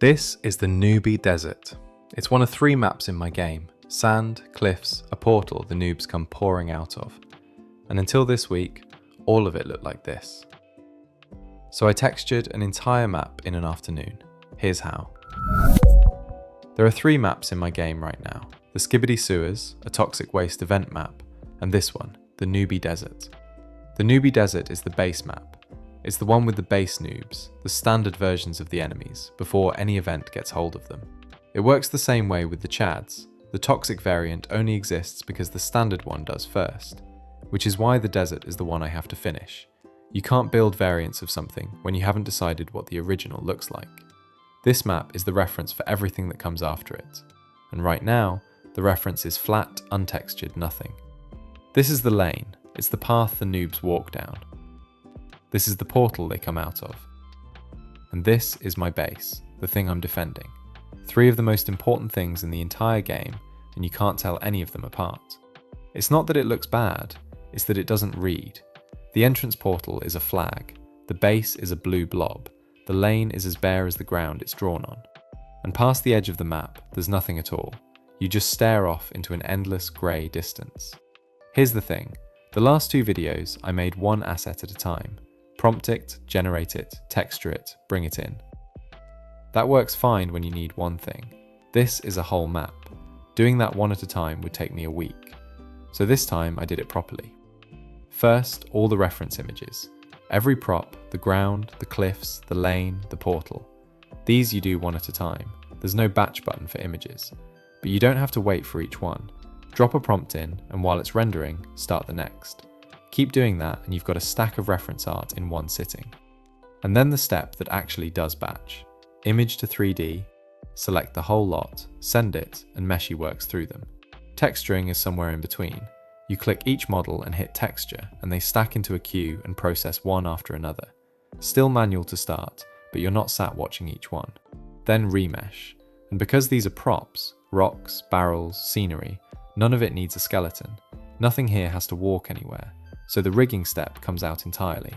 This is the Noobi Desert. It's one of 3 maps in my game: sand, cliffs, a portal the noobs come pouring out of. And until this week, all of it looked like this. So I textured an entire map in an afternoon. Here's how. There are 3 maps in my game right now: the Skibidi Sewers, a toxic waste event map, and this one, the Noobi Desert. The Noobi Desert is the base map. It's the one with the base noobs, the standard versions of the enemies, before any event gets hold of them. It works the same way with the Chads. The toxic variant only exists because the standard one does first, which is why the desert is the one I have to finish. You can't build variants of something when you haven't decided what the original looks like. This map is the reference for everything that comes after it. And right now, the reference is flat, untextured nothing. This is the lane. It's the path the noobs walk down. This is the portal they come out of. And this is my base, the thing I'm defending. 3 of the most important things in the entire game, and you can't tell any of them apart. It's not that it looks bad, it's that it doesn't read. The entrance portal is a flag, the base is a blue blob, the lane is as bare as the ground it's drawn on. And past the edge of the map, there's nothing at all. You just stare off into an endless grey distance. Here's the thing, the last 2 videos I made one asset at a time. Prompt it, generate it, texture it, bring it in. That works fine when you need one thing. This is a whole map. Doing that one at a time would take me a week. So this time I did it properly. First, all the reference images. Every prop, the ground, the cliffs, the lane, the portal. These you do one at a time. There's no batch button for images. But you don't have to wait for each one. Drop a prompt in, and while it's rendering, start the next. Keep doing that and you've got a stack of reference art in one sitting. And then the step that actually does batch. Image to 3D, select the whole lot, send it, and Meshy works through them. Texturing is somewhere in between. You click each model and hit texture, and they stack into a queue and process one after another. Still manual to start, but you're not sat watching each one. Then remesh. And because these are props, rocks, barrels, scenery, none of it needs a skeleton. Nothing here has to walk anywhere. So the rigging step comes out entirely.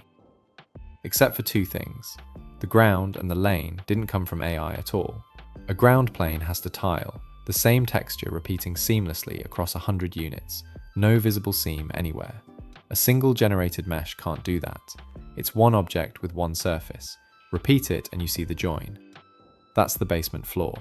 Except for 2 things. The ground and the lane didn't come from AI at all. A ground plane has to tile, the same texture repeating seamlessly across 100 units, no visible seam anywhere. A single generated mesh can't do that. It's one object with one surface. Repeat it and you see the join. That's the basement floor.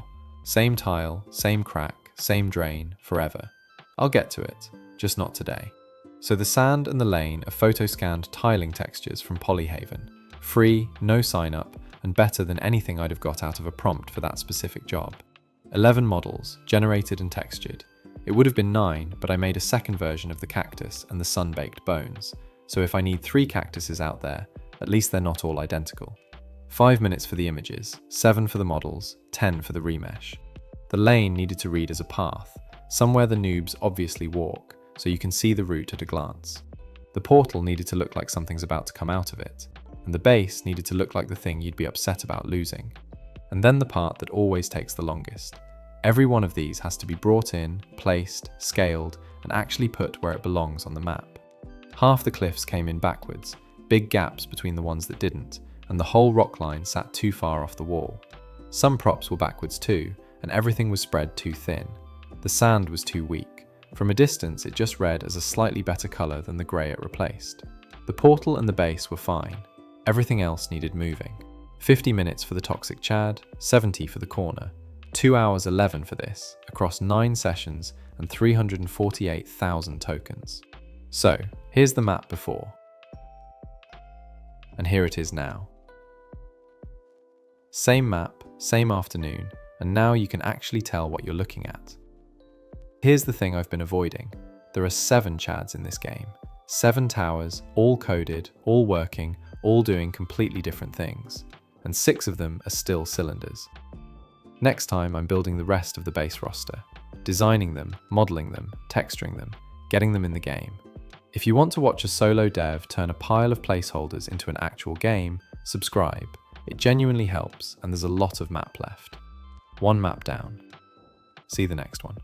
Same tile, same crack, same drain, forever. I'll get to it, just not today. So the sand and the lane are photoscanned tiling textures from Polyhaven. Free, no sign up, and better than anything I'd have got out of a prompt for that specific job. 11 models, generated and textured. It would have been 9, but I made a second version of the cactus and the sun-baked bones. So if I need 3 cactuses out there, at least they're not all identical. 5 minutes for the images, 7 for the models, 10 for the remesh. The lane needed to read as a path, somewhere the noobs obviously walk, so you can see the route at a glance. The portal needed to look like something's about to come out of it, and the base needed to look like the thing you'd be upset about losing. And then the part that always takes the longest. Every one of these has to be brought in, placed, scaled, and actually put where it belongs on the map. Half the cliffs came in backwards, big gaps between the ones that didn't, and the whole rock line sat too far off the wall. Some props were backwards too, and everything was spread too thin. The sand was too weak. From a distance, it just read as a slightly better colour than the grey it replaced. The portal and the base were fine. Everything else needed moving. 50 minutes for the toxic Chad, 70 for the corner. 2 hours 11 for this, across 9 sessions and 348,000 tokens. So, here's the map before. And here it is now. Same map, same afternoon, and now you can actually tell what you're looking at. Here's the thing I've been avoiding. There are 7 Chads in this game. 7 towers, all coded, all working, all doing completely different things. And 6 of them are still cylinders. Next time I'm building the rest of the base roster. Designing them, modeling them, texturing them, getting them in the game. If you want to watch a solo dev turn a pile of placeholders into an actual game, subscribe. It genuinely helps and there's a lot of map left. 1 map down. See the next one.